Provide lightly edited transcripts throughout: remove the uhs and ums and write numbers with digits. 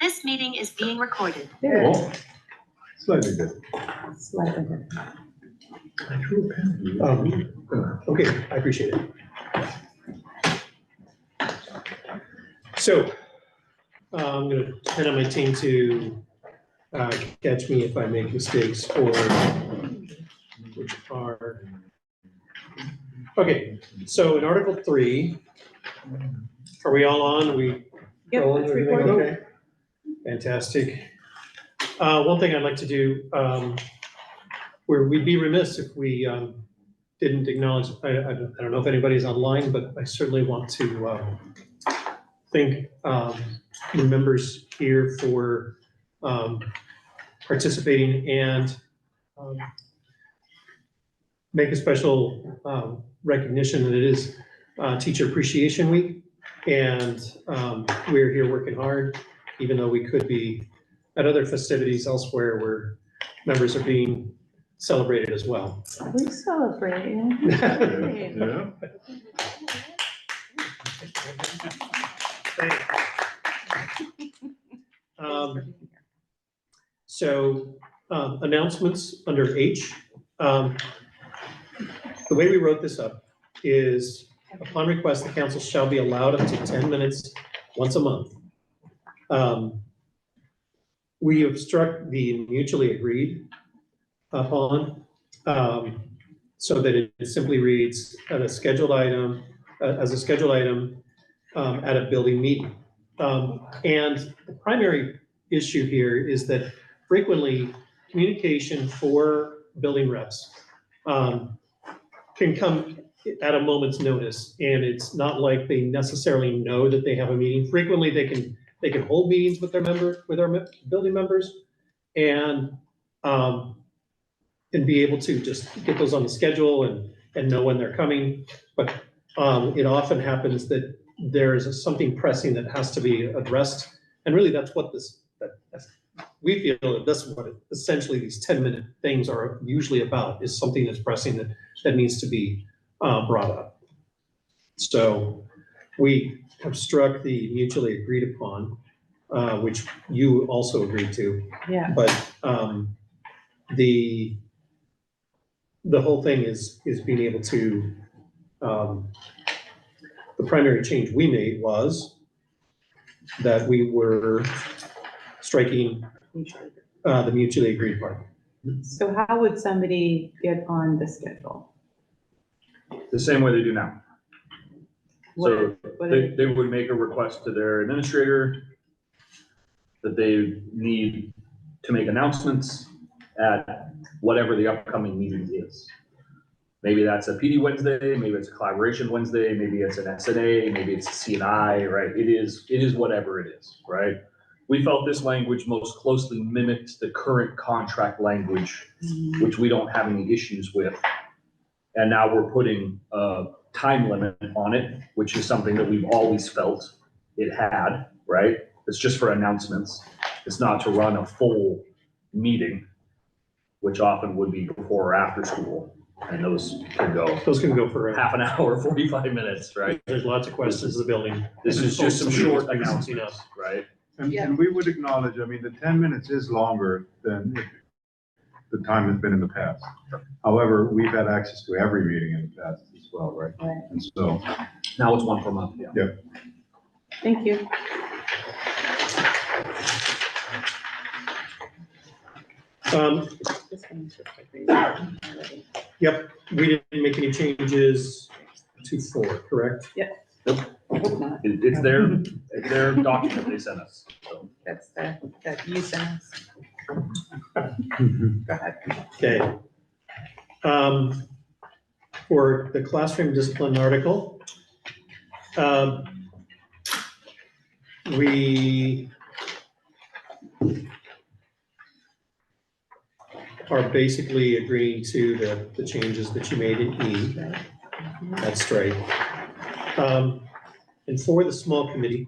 This meeting is being recorded. Well, slightly different. Slightly different. I drew a pen. Okay, I appreciate it. So I'm going to depend on my team to catch me if I make mistakes or which are. Okay, so in Article 3, are we all on? Are we Yep, rolling? it's Everything recording. okay? Fantastic. One thing I'd like to do, where we'd be remiss if we didn't acknowledge, I don't know if anybody's online, but I certainly want to thank the members here for participating and make a special recognition that it is Teacher Appreciation Week. And we're here working hard, even though we could be at other festivities elsewhere where members are being celebrated as well. We celebrate. Yeah. So announcements under H. The way we wrote this up is upon request, the council shall be allowed up to 10 minutes once a month. We have struck the mutually agreed upon so that it simply reads at a scheduled item, as a scheduled item at a building meeting. And the primary issue here is that frequently communication for building reps can come at a moment's notice, and it's not like they necessarily know that they have a meeting. Frequently they can hold meetings with our building members and be able to just get those on the schedule and know when they're coming. But it often happens that there is something pressing that has to be addressed. And really that's what we feel that that's what essentially these 10-minute things are usually about, is something that's pressing that needs to be brought up. So we have struck the mutually agreed upon, which you also agreed to. Yeah. But the whole thing is being able to, the primary change we made was that we were striking the mutually agreed part. So how would somebody get on the schedule? The same way they do now. So What they would make a request to their administrator that they need to make announcements at whatever the upcoming meeting is. Maybe that's a PD Wednesday, maybe it's a collaboration Wednesday, maybe it's an SNA, maybe it's a CNI, right? It is whatever it is, right? We felt this language most closely mimicked the current contract language, which we don't have any issues with. And now we're putting a time limit on it, which is something that we've always felt it had, right? It's just for announcements. It's not to run a full meeting, which often would be before or after school. And those can go for half an hour, 45 minutes, right? There's lots of questions of the building. This is just some short announcements, right? And we would acknowledge, I mean, the 10 minutes is longer than the time has been in the past. However, we've had access to every meeting in the past as well, right? Right. And so. Now it's one per month, yeah. Yep. Thank you. This one's just like crazy already. Yep, we didn't make any changes to 4, correct? I hope not. It's their document they sent us, so. That's that you sent us. Go ahead. Okay. For the classroom discipline article, we are basically agreeing to the changes that you made in E. That's right. And for the small committee,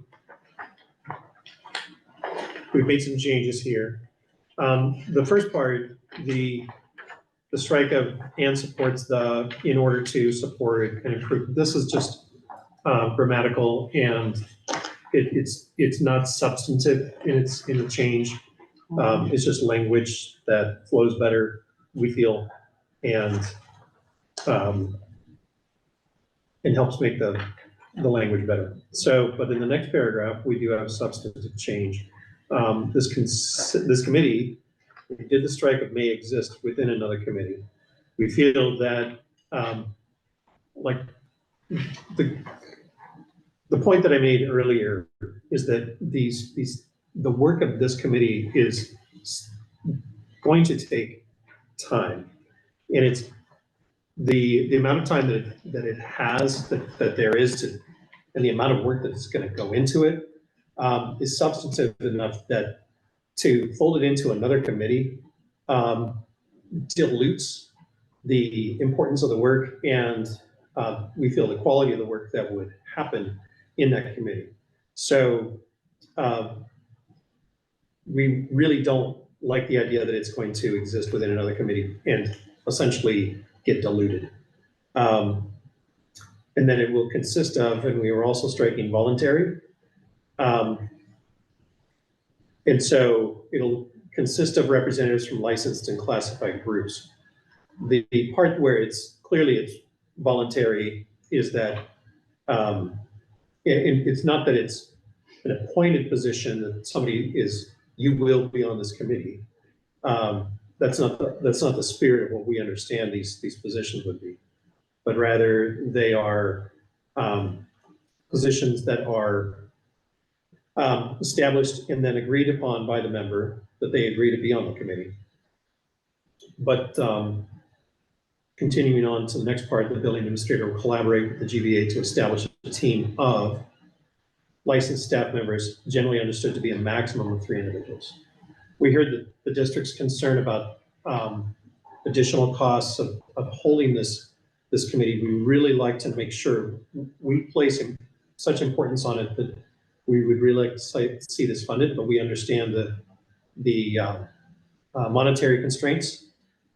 we've made some changes here. The first part, the strike of and supports the in order to support and improve. This is just grammatical and it's not substantive in the change. It's just language that flows better, we feel, and helps make the language better. So, but in the next paragraph, we do have a substantive change. This committee, did the strike of may exist within another committee. We feel that, like, the point that I made earlier is that the work of this committee is going to take time. And it's the amount of time that it has, that there is to, and the amount of work that's gonna go into it, is substantive enough that to fold it into another committee, dilutes the importance of the work and, we feel the quality of the work that would happen in that committee. So, we really don't like the idea that it's going to exist within another committee and essentially get diluted. And then it will consist of, and we were also striking voluntary. And so it'll consist of representatives from licensed and classified groups. The part where it's voluntary is that, it's not that it's an appointed position that somebody you will be on this committee. That's not the spirit of what we understand these positions would be, but rather they are positions that are established and then agreed upon by the member that they agree to be on the committee. But continuing on to the next part, the building administrator will collaborate with the GBA to establish a team of licensed staff members, generally understood to be a maximum of 3 individuals. We heard the district's concern about additional costs of holding this committee. We really like to make sure we place such importance on it that we would really like to see this funded, but we understand the monetary constraints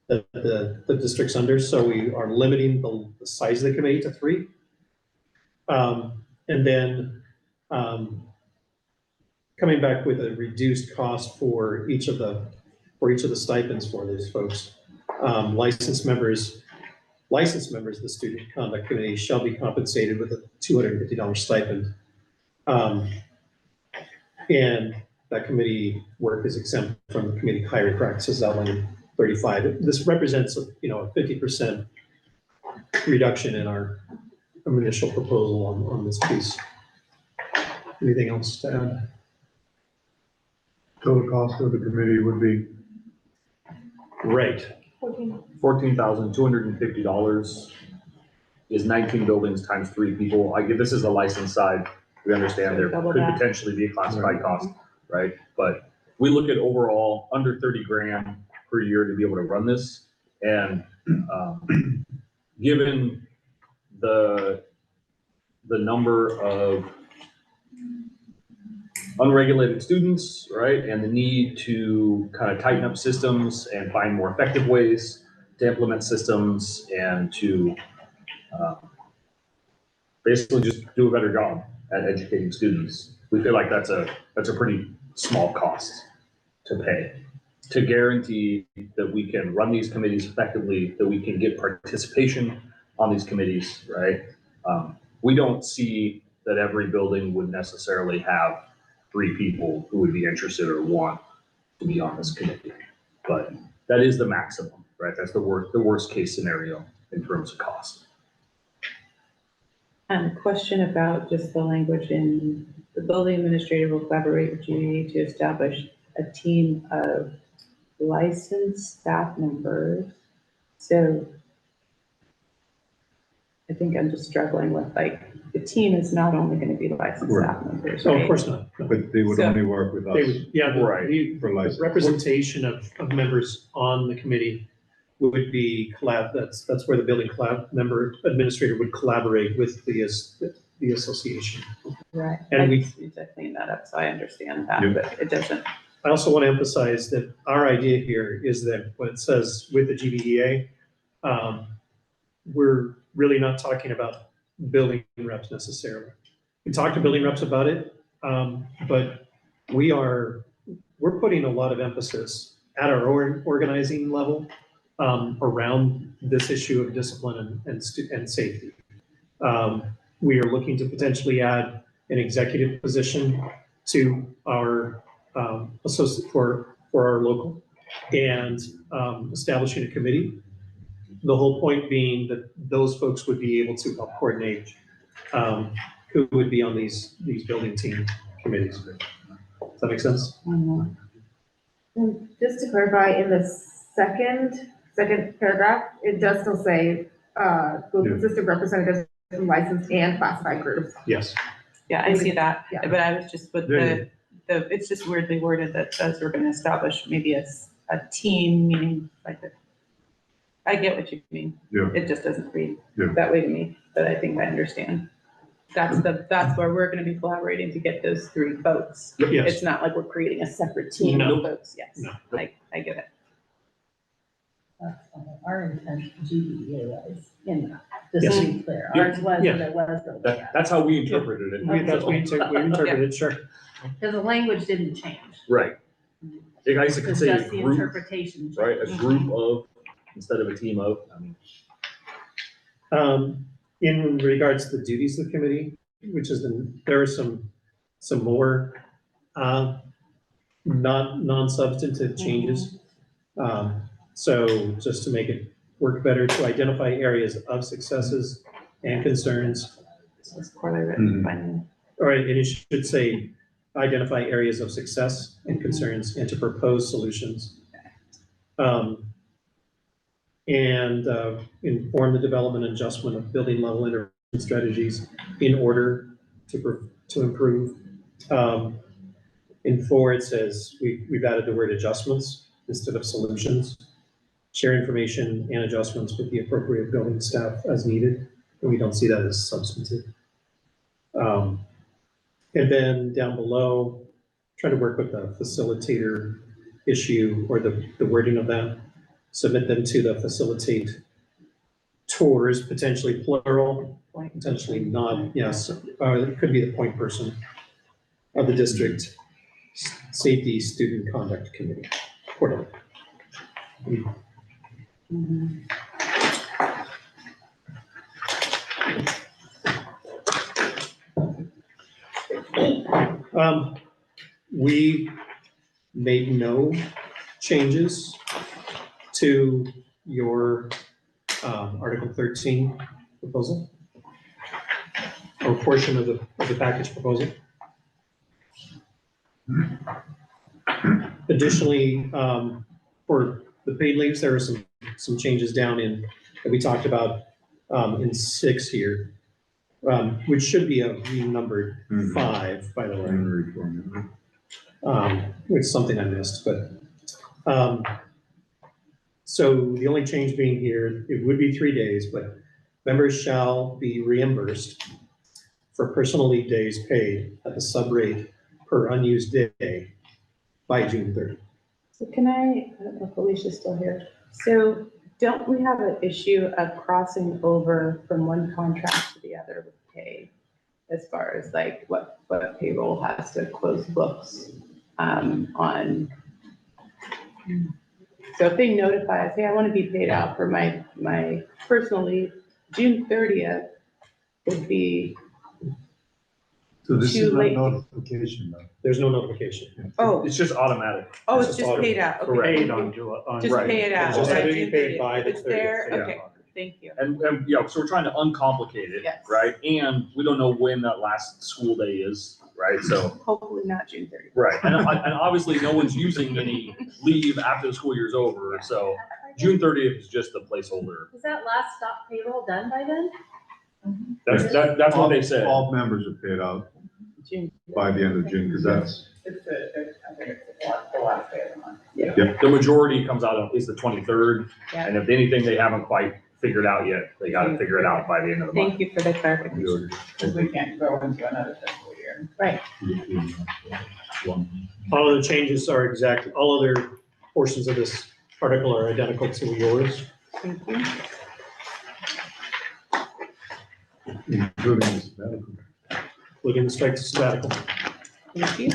that the district's under, so we are limiting the size of the committee to 3. And then coming back with a reduced cost for each of the stipends for these folks. Licensed members of the student conduct committee shall be compensated with a $250 stipend. And that committee work is exempt from the committee hiring practices outlined in 35. This represents a 50% reduction in our initial proposal on this piece. Anything else to add? Total cost of the committee would be, Right. $14,250 is 19 buildings times 3 people. This is the license side. We understand there Double could that. potentially be a classified cost, right? But we look at overall under 30 grand per year to be able to run this. And given the number of unregulated students, right? And the need to kind of tighten up systems and find more effective ways to implement systems and to basically just do a better job at educating students. We feel like that's a pretty small cost to pay to guarantee that we can run these committees effectively, that we can get participation on these committees, right? We don't see that every building would necessarily have 3 people who would be interested or want to be on this committee. But that is the maximum, right? That's the worst case scenario in terms of cost. Question about just the language in the building administrator will collaborate with GBA to establish a team of licensed staff members. So I think I'm just struggling with, like, the team is not only going to be licensed staff members, So right? of course not. No. but they would So- only work with us. They would, yeah, Right. For license. representation of members on the committee would be that's where the building member administrator would collaborate with the association. Right. And I we- just need to clean that up, so I understand that, Yeah. but it doesn't. I also want to emphasize that our idea here is that when it says with the GBEA, we're really not talking about building reps necessarily. We talked to building reps about it. But we're putting a lot of emphasis at our organizing level around this issue of discipline and safety. We are looking to potentially add an executive position to our associate for our local and establishing a committee. The whole point being that those folks would be able to help coordinate who would be on these building team committees. Does that make sense? Mhm. And just to clarify, in the second paragraph, it does still say, the consistent representatives from licensed and classified groups. Yes. Yeah, I see that, Yeah. but I was just with it's just weirdly worded that says we're gonna establish maybe a team, meaning like I get what you mean. Yeah. It just doesn't read Yeah. that way to me, but I think I understand. That's where we're gonna be collaborating to get those three folks. Yes. It's not like we're creating a separate team No. of folks, yes, No. I get it. Our intent, GBA was, in that, just Yes. to be clear, Yeah. ours was, Yeah. that it was building. That's how we interpreted it. We interpreted, sure. Because the language didn't change. Right. I guess it could It's say just a the group, interpretation. right, a group of, instead of a team of, I mean. In regards to the duties of the committee, which is there are some more non-substantive changes. So just to make it work better, to identify areas of successes and concerns, This was poorly written, finally. or it should say, identify areas of success and concerns and to propose solutions. And inform the development and adjustment of building level intervention strategies in order to improve. In 4, it says we've added the word adjustments instead of solutions. Share information and adjustments with the appropriate building staff as needed, and we don't see that as substantive. And then down below, try to work with the facilitator issue or the wording of that. Submit them to the facilitate tours, potentially plural, potentially not, yes, it could be the point person of the district safety student conduct committee. Quarterly. Mhm. We made no changes to your Article 13 proposal or portion of the package proposal. Additionally, for the paid leaves, there are some changes down in that we talked about in 6 here, which should be a renumbered 5, by the way. Which is something I missed, but so the only change being here, it would be 3 days, but members shall be reimbursed for personal leave days paid at the sub rate per unused day by June 30. So I don't know if Alicia's still here. So don't we have an issue of crossing over from one contract to the other with pay? As far as like what payroll has to close books on. So if they notify us, hey, I want to be paid out for my personal leave, June 30th would be, So this Too is not late. notification though. There's no notification. oh, It's just automatic. it's just just auto- paid out, okay. Correct. Thank On you. on Just right. pay it out. Just by having it June paid 30th. by the If it's there, 30th, okay, thank you. And yeah, so we're trying to uncomplicate it, Yes. right? And we don't know when that last school day is, right? So, Hopefully not June 30th. right. And obviously, no one's using any leave after the school year's over, so June 30th is just a placeholder. Is that last stop payroll done by then? That's what they said. All members are paid out June. by the end of June, because that's, I think it's the last day of the month. The majority comes out is the 23rd, Yeah. and if anything, they haven't quite figured out yet. They gotta figure it out by the end of the month. Thank you for the clarification. Because we can't go into another fiscal year. All of the changes are exact, all other portions of this article are identical to yours. Thank you. including this medical. Including the strike to sabbatical. Thank you.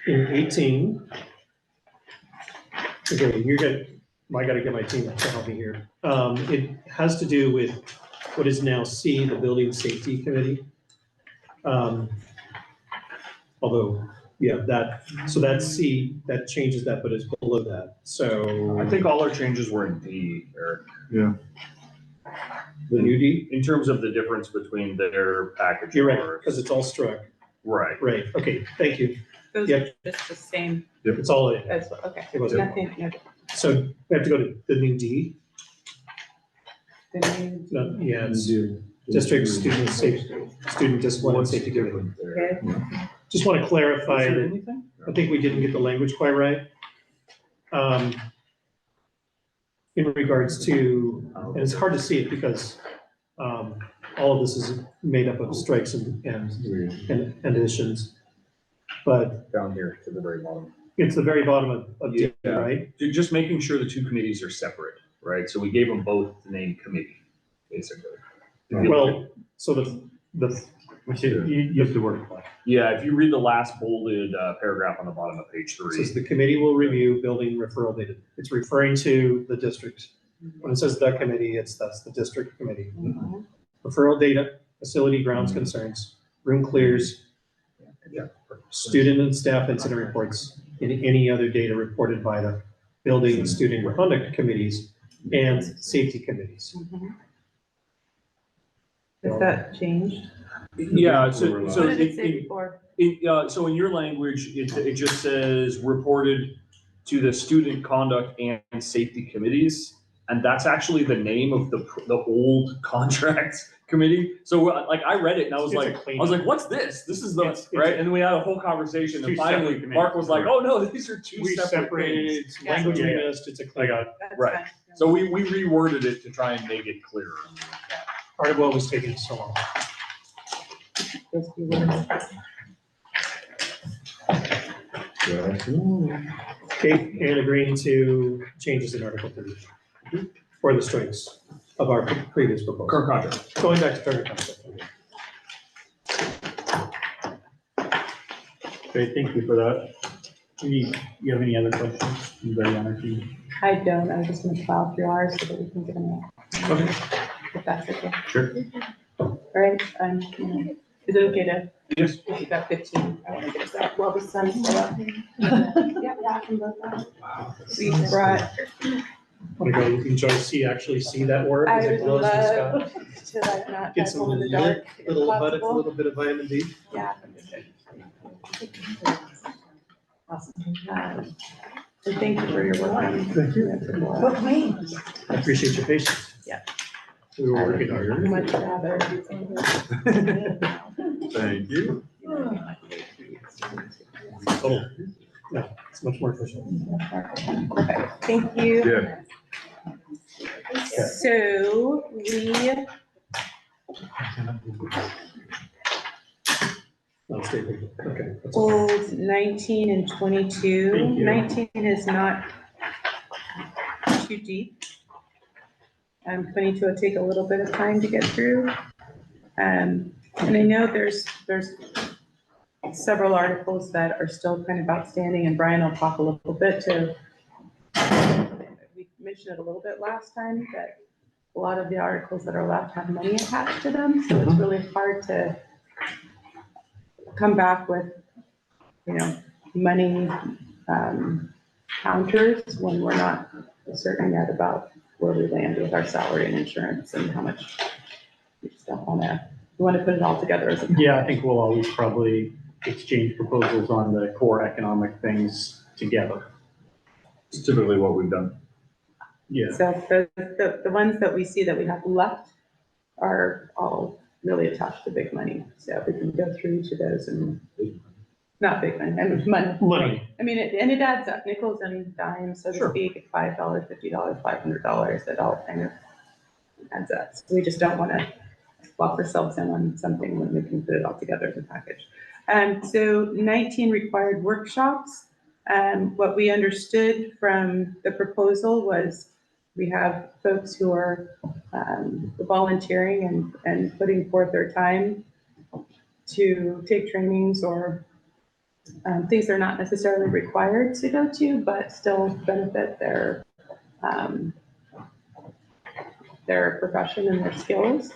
In 18, okay, I gotta get my team to help me here. It has to do with what is now C, the Building Safety Committee. Although, yeah, so that's C, that changes that, but it's below that, so. I think all our changes were in D, Eric. Yeah. The new D? In terms of the difference between their package. You're right, and ours. because it's all struck. Right. Right, okay, thank you. Those Yep. are just the same It's all in. as, okay, It was- nothing, no. So we have to go to the new D? the new- No, yeah, it's District Student Safety, Student Discipline and What's Safety Committee. different there? Okay. Just want to clarify Is there that anything? I think we didn't get the language quite right. In regards to, and it's hard to see it because all of this is made up of strikes and additions. But Down here to the very bottom. it's the very bottom of D, Yeah. right? Just making sure the two committees are separate, right? So we gave them both the name committee, basically. If you look Well, so You have to work. Yeah, if you read the last bolded paragraph on the bottom of page it says 3. the committee will review building referral data. It's referring to the district. When it says the committee, that's the district committee. Referral data, facility grounds concerns, room clears, Yeah. student and staff incident reports, and any other data reported by the building and student conduct committees and safety committees. Has that changed? Yeah, so What did it say before? so in your language, it just says reported to the student conduct and safety committees. And that's actually the name of the old contracts committee. So like I read it and I was It's a like, cleanup. what's this? This is the, It's- right? And then we had a whole conversation and Two separate finally committees. Mark was like, oh no, these are two We separate separated, things. it's language we Yeah. missed, it's a cleanup. That's Right. fine. So we reworded it to try and make it clearer. Part of what was taking so long. Those few words. Okay, and agreeing to changes in Article 30 for the strikes of our previous proposal. Current contract. Going back to current contract. Okay, thank you for that. You have any other questions? Anybody on our team? I don't, I was just gonna plow through ours so that we can get them out, Okay. if that's okay. Sure. All right, is it okay to? Yes. If you got 15, I wanna get us out while the sun's still up. Yeah, I can look that. We brought, Want to go enjoy, actually see that work as I it would glows in the sky? love to like not Get get some home in the dark if little possible. bit of vitamin D. Yeah. Awesome. And thank you for your work on. Thank you. What way? I appreciate your patience. Yeah. We were working hard. Much rather. Thank you. Oh, no, it's much more efficient. Okay, thank you. Yeah. So we, No, stay with it. Okay. that's okay. pulled 19 and 22. Thank you. 19 is not too deep. 22 will take a little bit of time to get through. And I know there's several articles that are still kind of outstanding, and Brian will talk a little bit to, we mentioned it a little bit last time, that a lot of the articles that are left have money attached to them, so it's really hard to come back with, money counters when we're not certain yet about where we land with our salary and insurance and how much we just don't wanna, we wanna put it all together as a. Yeah, I think we'll always probably exchange proposals on the core economic things together. It's typically what we've done. Yeah. So the ones that we see that we have left are all really attached to big money. So we can go through each of those and, not big money, I mean, money. Money. I mean, and it adds up, nickels and dimes, so to Sure. speak, $5, $50, $500, it all kind of adds up. So we just don't want to lock ourselves in on something when we can put it all together as a package. So 19 required workshops. What we understood from the proposal was we have folks who are volunteering and putting forth their time to take trainings or things they're not necessarily required to go to, but still benefit their profession and their skills.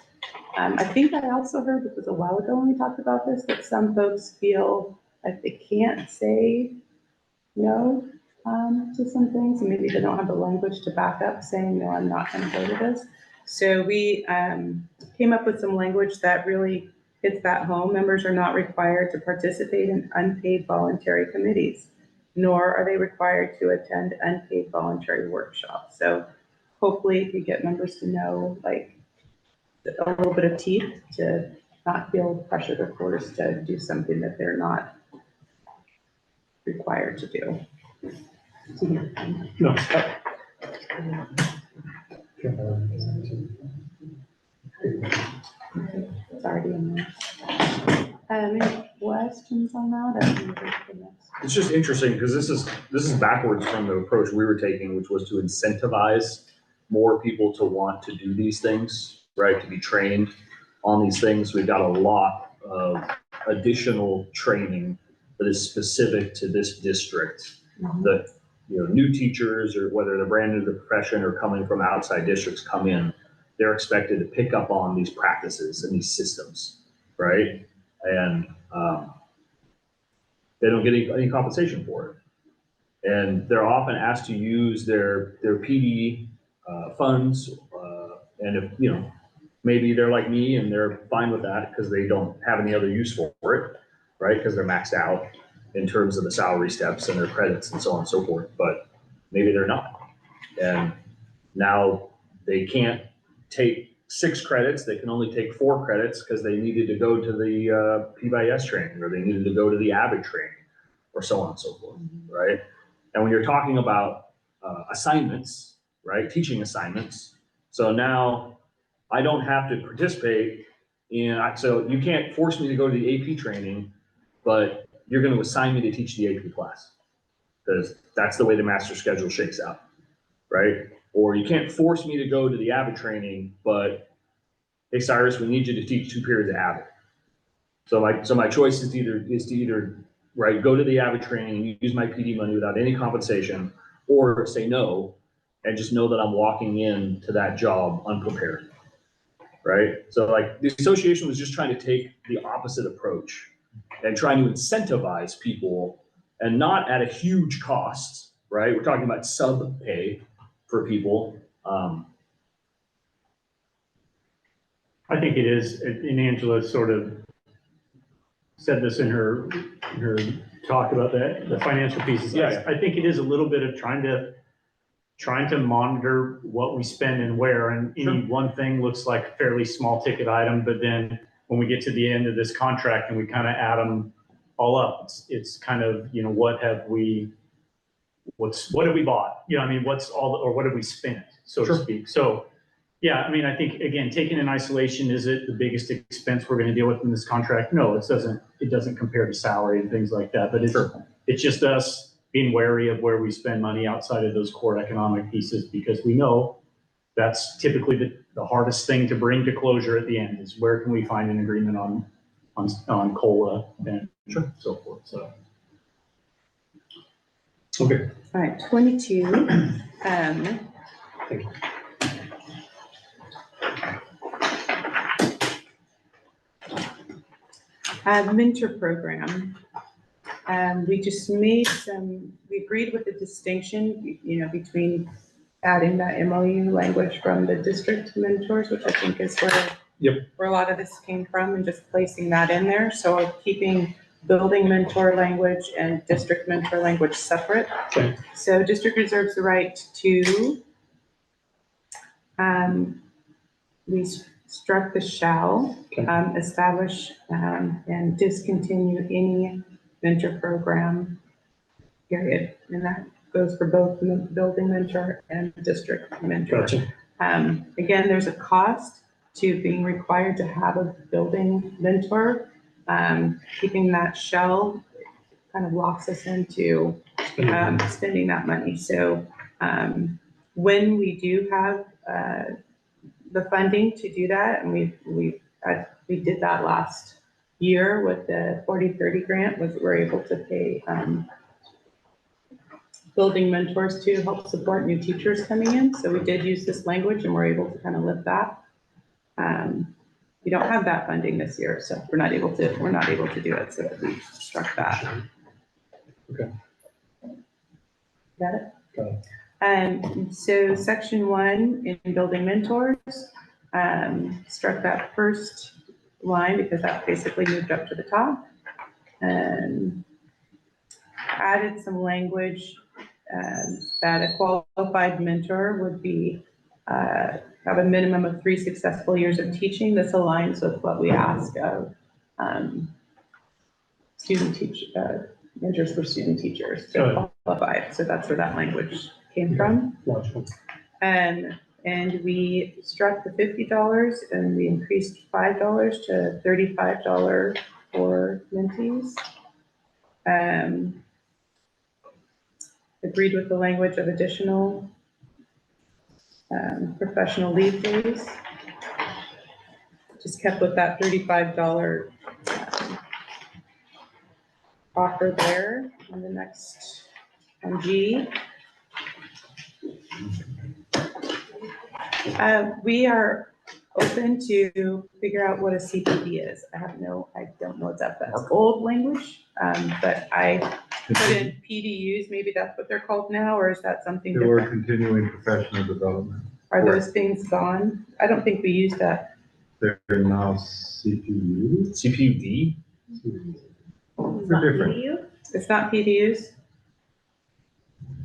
I think I also heard, this was a while ago when we talked about this, that some folks feel like they can't say no to some things, and maybe they don't have the language to back up saying, no, I'm not going to go to this. So we came up with some language that really hits that home. Members are not required to participate in unpaid voluntary committees, nor are they required to attend unpaid voluntary workshops. So hopefully you get members to know, like, a little bit of teeth to not feel pressured or forced to do something that they're not required to do. No. It's already in there. Any questions on that? It's just interesting because this is backwards from the approach we were taking, which was to incentivize more people to want to do these things, right? To be trained on these things. We've got a lot of additional training that is specific to this district. That, new teachers, or whether they're brand new to the profession or coming from outside districts, come in, they're expected to pick up on these practices and these systems, right? And they don't get any compensation for it. And they're often asked to use their PD funds, and if, maybe they're like me and they're fine with that because they don't have any other use for it, right? Because they're maxed out in terms of the salary steps and their credits and so on and so forth, but maybe they're not. And now they can't take 6 credits, they can only take 4 credits because they needed to go to the PBIS training, or they needed to go to the AVID training, or so on and so forth, right? And when you're talking about assignments, right, teaching assignments, so now I don't have to participate so you can't force me to go to the AP training, but you're going to assign me to teach the AP class because that's the way the master schedule shakes out, right? Or you can't force me to go to the AVID training, but hey, Cyrus, we need you to teach 2 periods of AVID. So my choice is to either right, go to the AVID training and use my PD money without any compensation, or say no and just know that I'm walking into that job unprepared, right? So like the association was just trying to take the opposite approach and trying to incentivize people, and not at a huge cost, right? We're talking about sub pay for people. I think it is, and Angela sort of said this in her talk about the financial pieces. Yeah. I think it is a little bit of trying to monitor what we spend and where, and any one thing looks like a fairly small ticket item, but then when we get to the end of this contract and we kind of add them all up, it's kind of, what have we bought? What have we spent, so to speak? So yeah, I think, again, taken in isolation, is it the biggest expense we're going to deal with in this contract? No, it doesn't compare to salary and things like that, but it's just us being wary of where we spend money outside of those core economic pieces, because we know that's typically the hardest thing to bring to closure at the end, is where can we find an agreement on COLA and so forth. So. Okay. All right, 22. Thank you. Mentor program. We just we agreed with the distinction, between adding that MOU language from the district mentors, which I think is where a lot of this came from, and just placing that in there. So keeping building mentor language and district mentor language separate. Okay. So district reserves the right to, we struck the shall, establish and discontinue any mentor program, period. And that goes for both the building mentor and district mentor. Gotcha. Again, there's a cost to being required to have a building mentor. Keeping that shall kind of locks us into spending that money. So when we do have the funding to do that, and we did that last year with the 40/30 grant, was we're able to pay building mentors to help support new teachers coming in. So we did use this language and we're able to kind of lift that. We don't have that funding this year, so we're not able to do it. So we struck that. Okay. Got it? Got it. So section 1 in building mentors, struck that first line because that basically moved up to the top. And added some language that a qualified mentor would be have a minimum of 3 successful years of teaching. This aligns with what we ask of mentors for student teachers to qualify. So that's where that language came from. Logical. And we struck the $50 and we increased $5 to $35 for mentees. Agreed with the language of additional professional leave days. Just kept with that $35 offer there. On the next, on G. We are open to figure out what a CPD is. I don't know if that's old language, but I put in PDUs, maybe that's what they're called now, or is that something They were different? continuing professional development. Are those things gone? I don't think we use that. They're now CPU. CPUD? They're different. It's not PDUs?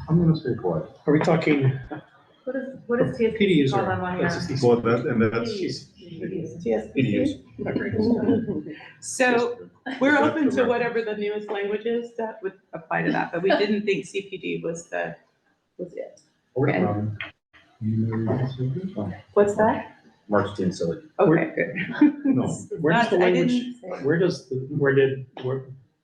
I'm gonna say what? Are we talking What is PDUs TSP called or? on your? Well, that's. TSPC? So we're open to whatever the newest language is that would apply to that, but we didn't think CPD was it. Okay. What's that? Mark's being silly. Okay, good. No. Where does the I language, didn't say-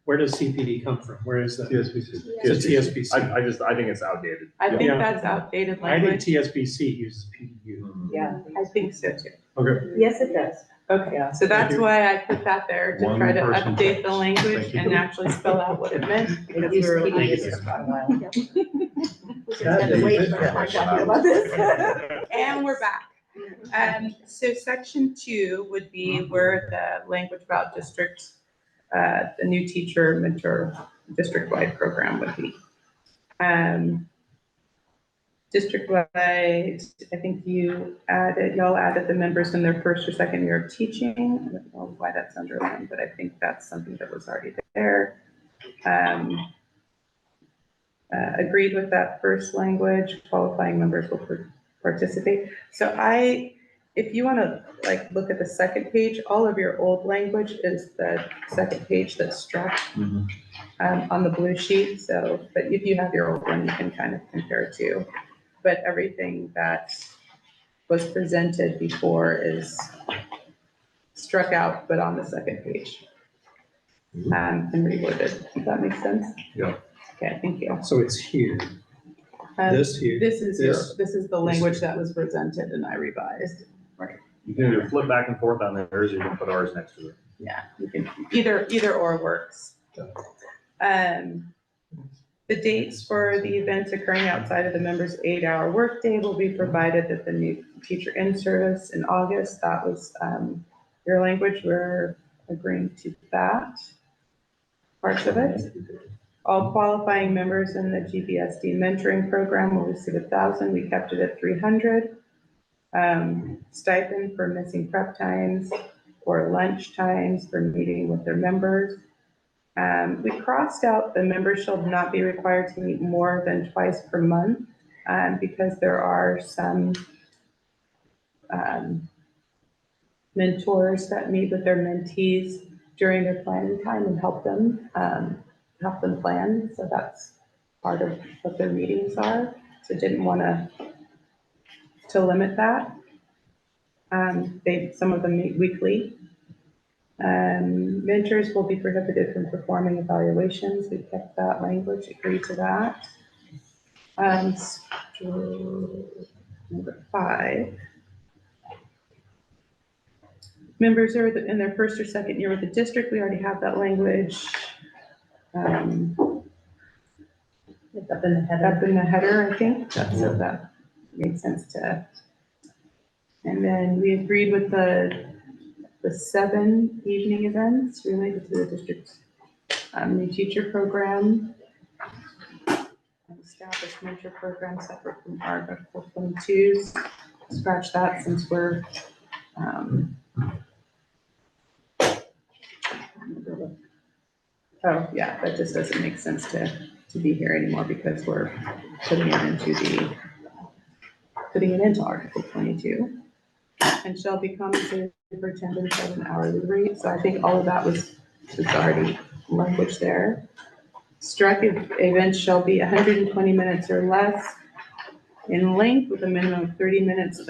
where does CPD come from? Where is that? TSPC. It's TSPC. I think it's outdated. I think Yeah. that's outdated I think language. TSPC uses PDU. Yeah, I think so too. Okay. yes, it does. Okay, Yeah. so that's why I put that there to One try to person update the checks. language Thank you. and actually spell out what it meant. It Because used we to were be like, PDUs for a while. We just had to wait for my talking about this. and we're back. So section 2 would be where the language about district, the new teacher mentor district-wide program would be. District-wide, I think y'all added the members in their first or second year of teaching. I don't know why that's underlined, but I think that's something that was already there. Agreed with that first language, qualifying members will participate. So if you want to look at the second page, all of your old language is the second page that's struck on the blue sheet. So, but if you have your old one, you can kind of compare too. But everything that was presented before is struck out, but on the second page. And reworded. Does that make sense? Yeah. Okay, thank you. So it's here, this here. This is this. the language that was presented and I revised. You can either flip back and forth on theirs, or you can put ours next to it. Yeah, you can, either or works. The dates for the events occurring outside of the member's 8-hour workday will be provided at the new teacher in service in August. That was your language. We're agreeing to that parts of it. All qualifying members in the GBSD mentoring program will receive 1,000. We kept it at 300. Stipend for missing prep times or lunch times for meeting with their members. We crossed out the members shall not be required to meet more than twice per month because there are some mentors that meet with their mentees during their planning time and help them plan. So that's part of what their meetings are. So didn't want to limit that. Some of them meet weekly. Mentors will be prohibited from performing evaluations. We kept that language, agreed to that. Number 5. Members are in their first or second year with the district. We already have that language. It's up in the header. Up in the header, I think. So that makes sense to. And then we agreed with the 7 evening events related to the district's new teacher program. Established mentor program separate from Article 22. Scratch that since we're, oh yeah, that just doesn't make sense to be here anymore because we're putting it into Article 22. And shall be compensated for attendance at an hourly rate. So I think all of that was already language there. Struck events shall be 120 minutes or less in length with a minimum of 30 minutes of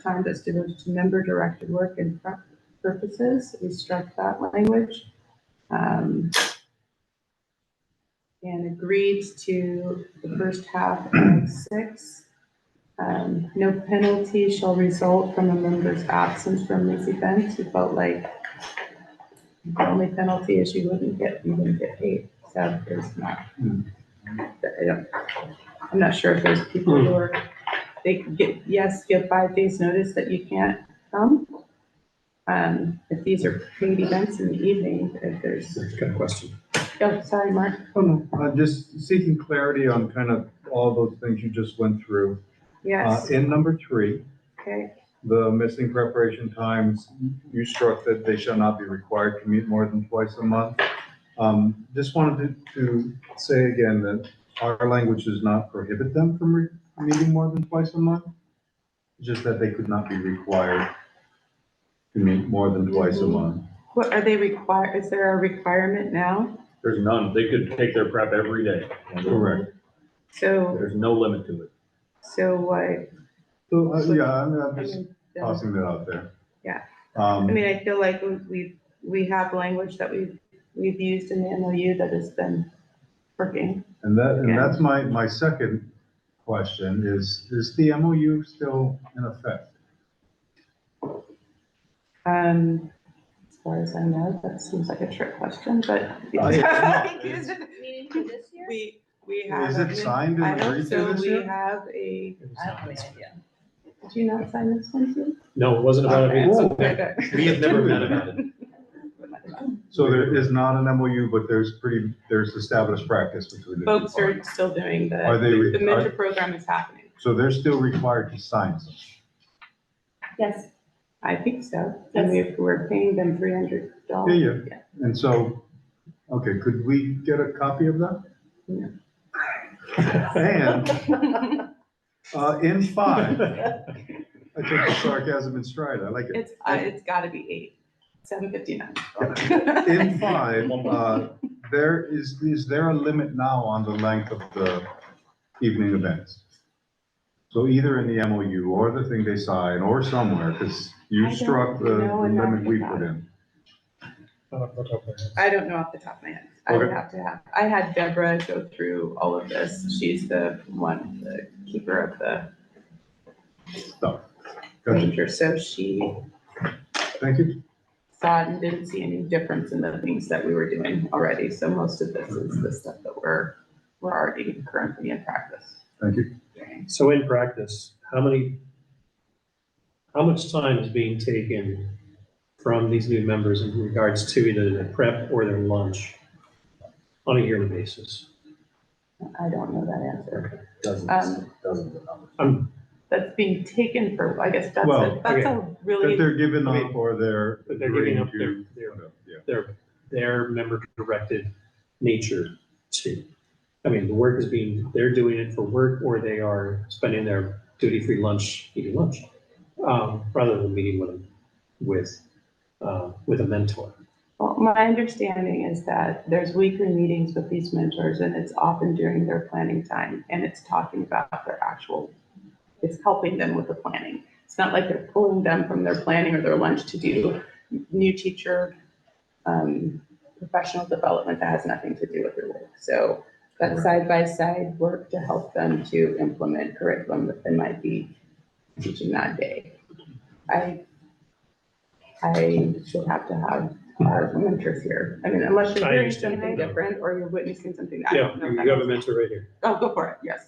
time that's devoted to member-directed work and purposes. We struck that language. And agreed to the first half of 6. No penalty shall result from a member's absence from these events. We felt like the only penalty is you wouldn't get paid. So there's not, I'm not sure if there's people who are, they give 5 days notice that you can't come. If these are paid events in the evening, if there's. Good question. Oh, sorry, Mark. Oh, no, I'm just seeking clarity on kind of all those things you just went through. Yes, In number 3, okay, the missing preparation times, you struck that they shall not be required to meet more than twice a month. Just wanted to say again that our language does not prohibit them from meeting more than twice a month. Just that they could not be required to meet more than twice a month. what are they required, is there a requirement now? There's none. They could take their prep every day. Correct. So, There's no limit to it. what? So, yeah, I'm just tossing that out there. Yeah. Um, I mean, I feel like we have language that we've used in the MOU that has been working. And that's my second question is the MOU still in effect? As far as I know, that seems like a trick question, but. Meaning for this year? We have. Is it signed and I hope agreed to so. this We year? have I don't have any idea. did you not sign this one too? No, it wasn't about Okay. it. Okay. We have never met about it. So there is not an MOU, but there's established practice between the two Folks are parties. still doing Are they the mentor program is happening. So they're still required to sign something. Yes. I think so. And we're paying them $300. Yeah. And so, okay, could we get a copy of that? Yeah. And in 5, I take the sarcasm in stride. I like it. It's gotta be 7:59. In 5, is there a limit now on the length of the evening events? So either in the MOU or the thing they sign or somewhere, because you I don't struck the know enough limit we about put it. in. I don't know off the top of my head. I would Okay. have to I had Deborah go through all of this. She's the keeper of the Stuff. Gotcha. ranger, so she Thank you. saw it and didn't see any difference in the things that we were doing already. So most of this is the stuff that we're already currently in practice. Thank you. So in practice, how much time is being taken from these new members in regards to either their prep or their lunch on a yearly basis? I don't know that answer. I'm, That's being taken for, I guess that's Well, a really. That they're giving I mean, up or they're that they're giving agreeing up to. Yeah. their member-directed nature to. I mean, the work is they're doing it for work, or they are spending their duty-free lunch, eating lunch, rather than meeting with a mentor. Well, my understanding is that there's weekly meetings with these mentors and it's often during their planning time and it's talking about it's helping them with the planning. It's not like they're pulling them from their planning or their lunch to do new teacher professional development that has nothing to do with their work. So that side-by-side work to help them to implement curriculum that they might be teaching that day. I should have to have our mentors here. I mean, unless you're I hearing understand. something different or you're witnessing something that I Yeah, don't know. you have a mentor right here. Oh, go for it, yes.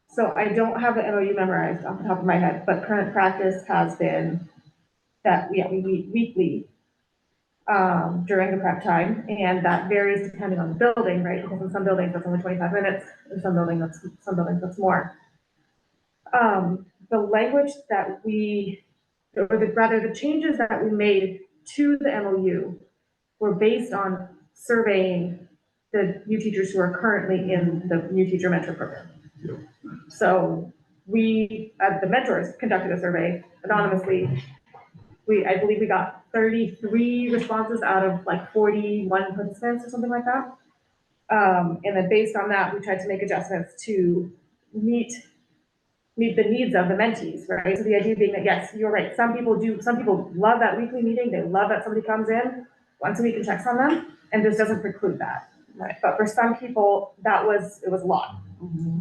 So I don't have the MOU memorized off the top of my head, but current practice has been that, yeah, we meet weekly during the prep time, and that varies depending on the building, right? Because in some buildings, that's only 25 minutes, in some buildings, that's more. The language that rather the changes that we made to the MOU were based on surveying the new teachers who are currently in the new teacher mentor program. So we, the mentors, conducted a survey anonymously. I believe we got 33 responses out of like 41 participants or something like that. And then based on that, we tried to make adjustments to meet the needs of the mentees, right? So the idea being that, yes, you're right. Some people love that weekly meeting. They love that somebody comes in once a week and checks on them. And this doesn't preclude that. Right. But for some people, it was a lot.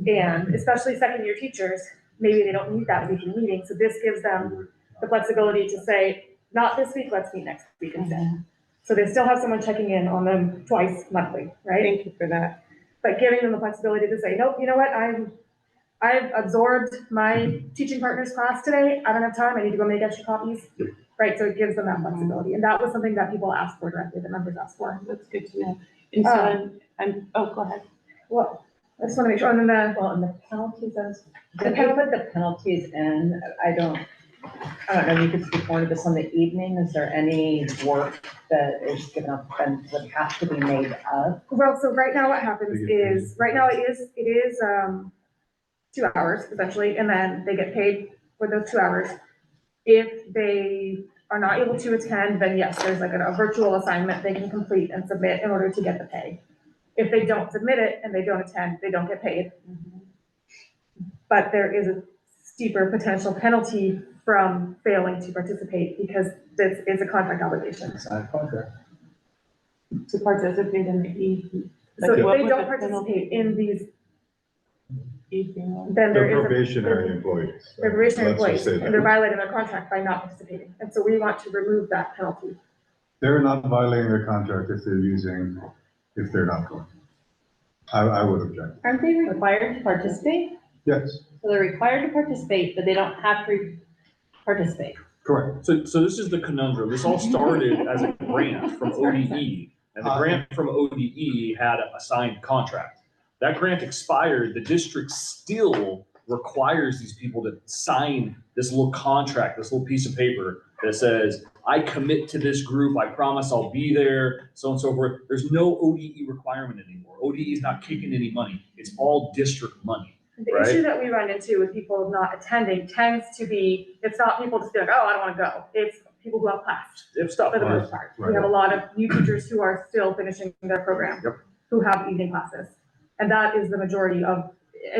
And especially second year teachers, maybe they don't need that weekly meeting. So this gives them the flexibility to say, not this week, let's meet next week instead. So they still have someone checking in on them twice monthly, right? Thank you for that. But giving them the flexibility to say, nope, you know what, I've absorbed my teaching partner's class today. I don't have time. I need to go make extra copies. Right, so it gives them that flexibility. And that was something that people asked for directly, the members asked for. That's good to know. And so oh, go ahead. Well, I just want to make sure, and then Well, and the penalties, The did they put the penalties in? I don't know if you could speak more to this on the evening. Is there any work that is given up and would have to be made of? well, so right now what happens is, right now it is 2 hours essentially, and then they get paid for those 2 hours. If they are not able to attend, then yes, there's like a virtual assignment they can complete and submit in order to get the pay. If they don't submit it and they don't attend, they don't get paid. But there is a steeper potential penalty from failing to participate because this is a contract obligation. Signed contract. To participate in the evening. So if what they would don't the participate in these, evening? then there They're is probationary employees. they're probationary Let's just employees, say and that. they're violating their contract by not participating. And so we want to remove that penalty. They're not violating their contract if they're not going. I would object. Aren't they required to participate? Yes, So they're required to participate, but they don't have to participate. correct. So this is the conundrum. This all started as a grant from ODE, and the grant from ODE had a signed contract. That grant expired. The district still requires these people to sign this little contract, this little piece of paper that says, I commit to this group. I promise I'll be there, so on and so forth. There's no ODE requirement anymore. ODE is not kicking any money. It's all district money. The Right. issue that we run into with people not attending tends to be, it's not people just be like, oh, I don't want to go. It's people who have class They have stuff. for the most part. We have a lot of new teachers who are still finishing their program, Yep. who have evening classes. And that is the majority of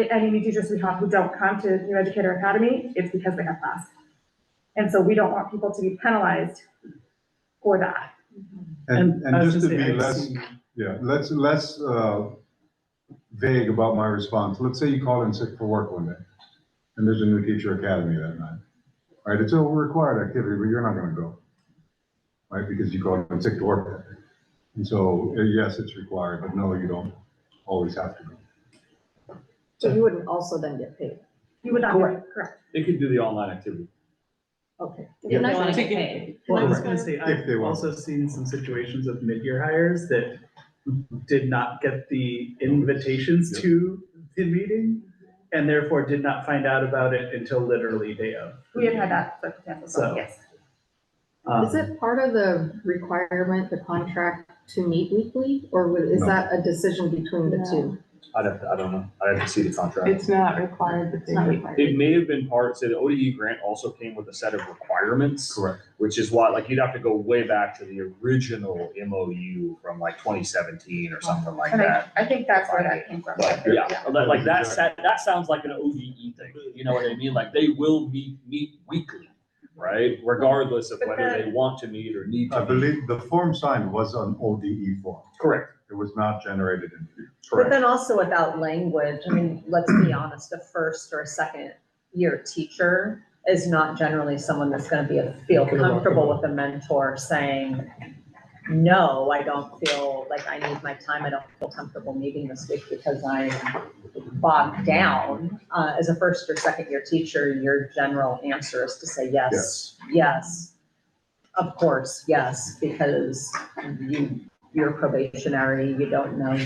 any new teachers we have who don't come to New Educator Academy, it's because they have class. And so we don't want people to be penalized for that. And I was just to gonna say, be I've less, seen- yeah, less vague about my response. Let's say you call in sick for work one day, and there's a new teacher academy that night. All right, it's a required activity, but you're not gonna go, right? Because you called in sick to work that day. And so, yes, it's required, but no, you don't always have to go. So you wouldn't also then get paid? You would not do it, correct? They could do the online activity. Okay. They're not gonna To get get paid. Well, I was Correct. gonna say, If they I've want. also seen some situations of mid-year hires that did not get the invitations to the meeting and therefore did not find out about it until literally day of. We have had that circumstance as well, So- yes. Is it part of the requirement, the contract to meet weekly, or is No. that a decision between the two? I don't know. I'd have to see the contract. It's not required, but It's not they. required. It may have been part, say the ODE grant also came with a set of requirements. Correct. Which is why, like, you'd have to go way back to the original MOU from like 2017 or something like And that. I think that's where that came from. But yeah, like that sounds like an ODE thing. You know what I mean? Like they will meet weekly. right? Regardless of But whether they want to meet or need I to meet. believe the form signed was an ODE form. Correct. It was not generated in. But then also without language, I mean, let's be honest, a first or a second year teacher is not generally someone that's gonna feel comfortable with a mentor saying, no, I don't feel like I need my time, I don't feel comfortable meeting this week because I'm bogged down. As a first or second year teacher, your general answer is to say yes, yes, of course, yes, because you're probationary, you don't know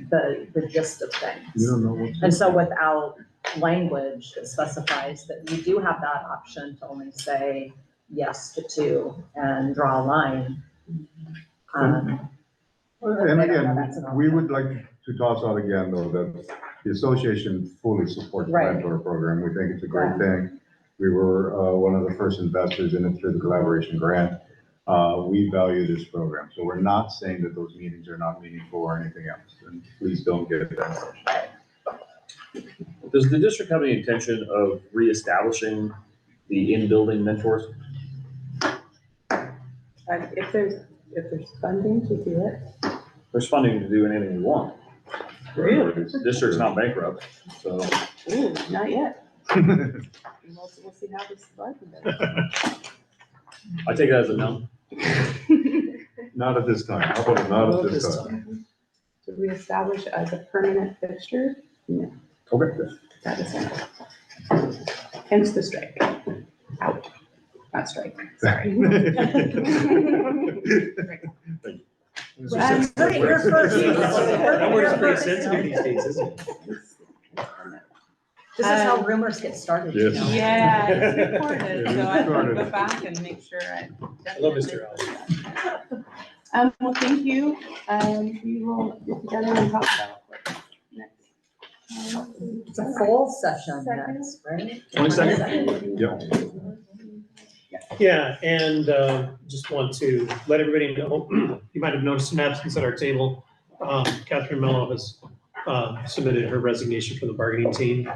the gist of You things. don't know what's. And so without language that specifies that you do have that option to only say yes to 2 and draw a line. And I don't know that's again, an we option. would like to toss out again, though, that the association fully supports the Right. mentor program. We think it's a great thing. We were one of the first investors in it through the collaboration grant. We value this program, so we're not saying that those meetings are not meaningful or anything else, and please don't get that. Does the district have any intention of reestablishing the in-building mentors? If there's funding to do it. There's funding to do anything we want. Really? The district's not bankrupt, so. Ooh, not yet. We'll see how this goes. I take it as a no. Not at this time. How about not at this time? To reestablish as a permanent fixture, no, Okay. that is not. Hence the strike. Out, not strike, sorry. Heard it here first. That word's pretty sensitive these days, isn't it? This is how rumors get started, you Yes. know? Yeah, it's recorded, so I can Recorded. go back and make sure I. I love Mr. Allen. Well, thank you, we will get together and talk about what's next. It's a full session next, right? 22nd? Yep. Yeah, and just want to let everybody know, you might have noticed an absence at our table. Catherine Mello has submitted her resignation from the bargaining team.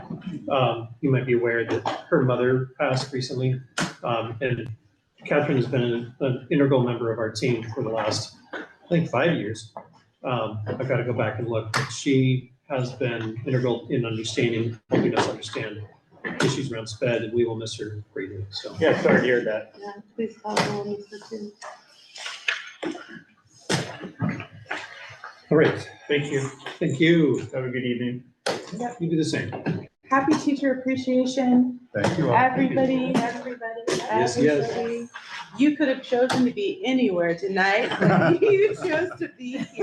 You might be aware that her mother passed recently, and Catherine has been an integral member of our team for the last, I think, 5 years. I've got to go back and look. She has been integral in helping us understand issues around SPED, and we will miss her greatly, so. Yeah, sorry to hear that. Yeah, please call on Mr. Two. All right, Thank you. thank you. Have a good evening. You do the same. Happy Teacher Appreciation, Thank you all. everybody. Yes, yes. Everybody. You could have chosen to be anywhere tonight, but you chose to be here.